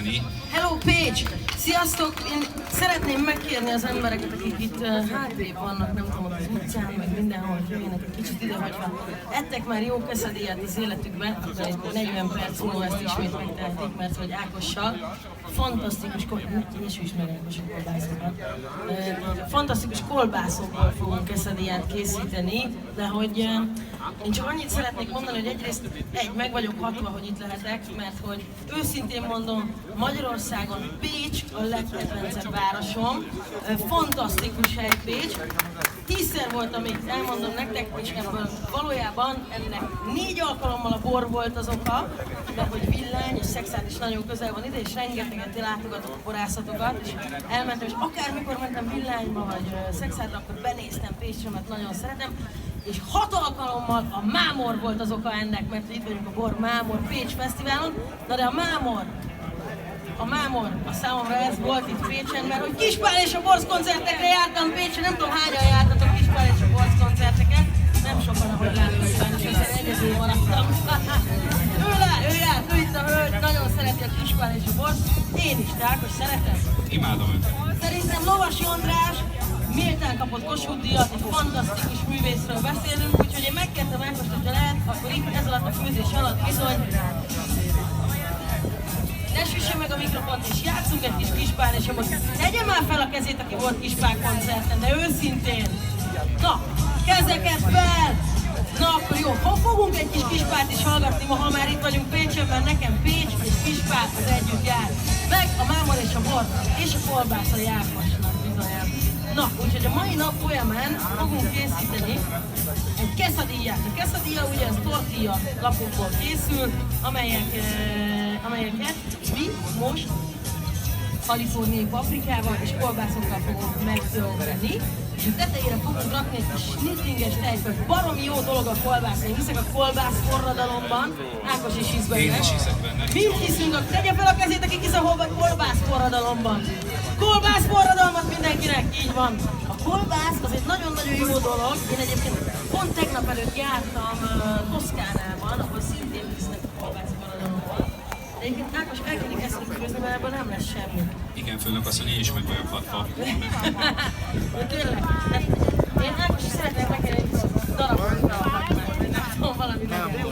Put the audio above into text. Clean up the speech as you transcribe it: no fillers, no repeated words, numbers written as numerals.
készíteni. Hello Pécs! Sziasztok! Én szeretném megkérni az embereket, akik itt hátrébb vannak, nem tudom, az utcán, meg mindenhol, hogy jöjjenek egy kicsit ide, hogyha ettek már jó quesadillát az életükben, akkor egy 40 perc múlva ezt ismét megtehetik, mert hogy Ákossal fantasztikus fantasztikus kolbászokból fogunk quesadillát készíteni, de hogy én csak annyit szeretnék mondani, hogy egyrészt meg vagyok hatva, hogy itt lehetek, mert hogy őszintén mondom, Magyarországon Pécs a legkedvencebb városom, fantasztikus hely Pécs. 10-szer voltam itt, elmondom nektek, és ebből valójában ennek 4 alkalommal a bor volt az oka, mert hogy Villány és Szekszárd is nagyon közel van ide, és rengeteget látogatok a borászatokat, és elmentem, és akármikor mentem Villányba vagy Szekszárdra, akkor benéztem Pécsre, mert nagyon szeretem, és 6 alkalommal a Mámor volt az oka ennek, mert itt vagyunk a Bor Mámor Pécs Fesztiválon, na de a Mámor, a számomra ez volt itt Pécsen, mert hogy Kispál és a Borz koncertekre jártam Pécsen, nem tudom hányan jártatok Kispál és a Borz koncerteken, nem sokan, ahogy láttam, sajnos, hiszen egyedül maradtam. Ő itt a hölgy, nagyon szereti a Kispál és a Borz, én is, de Ákos szeretem? Imádom őt. Szerintem Lovasi András méltán kapott Kossuth-díjat, egy fantasztikus művészről beszélünk, úgyhogy én megkértem Ákost, hogyha lehet, akkor itt ez alatt a főzés alatt bizony ne süsse meg a mikrofont és játszunk egy kis Kispál és a Borz. Tegye már fel a kezét, aki volt Kispál koncerten, de őszintén. Na, kezeket fel! Na akkor jó, fogunk egy kis Kispált is hallgatni ma, ha már itt vagyunk Pécsen, mert nekem Pécs és Kispál az együtt jár. Meg a Mámor és a Borz és a kolbász a Jákosnak bizonyám. Na, úgyhogy a mai nap folyamán fogunk készíteni egy quesadillát. A quesadilla ugye az tortilla lapokból készül, amelyeket mi most kaliforniai paprikával és kolbászokkal fogunk megtölteni. És a tetejére fogunk rakni egy kis snittinges tejfölt. Baromi jó dolog a kolbász. Én hiszek a kolbász forradalomban. Ákos is hisz benne. Én is hiszek benne. Mind hiszünk, tegye fel a kezét, aki hisz a kolbász forradalomban. Kolbász forradalmat mindenkinek, így van. A kolbász az egy nagyon-nagyon jó dolog. Én egyébként pont tegnap előtt jártam Toszkánában, ahol szintén hisznek a kolbász forradalomban. De egyébként Ákos elkezdik ezt főzni, mert ebből nem lesz semmi. Igen, főnök asszony, én is meg vagyok hatva. De tényleg, én Ákos is szeretném megkérni, hogy darabokra, vagy nem tudom, valami legyen.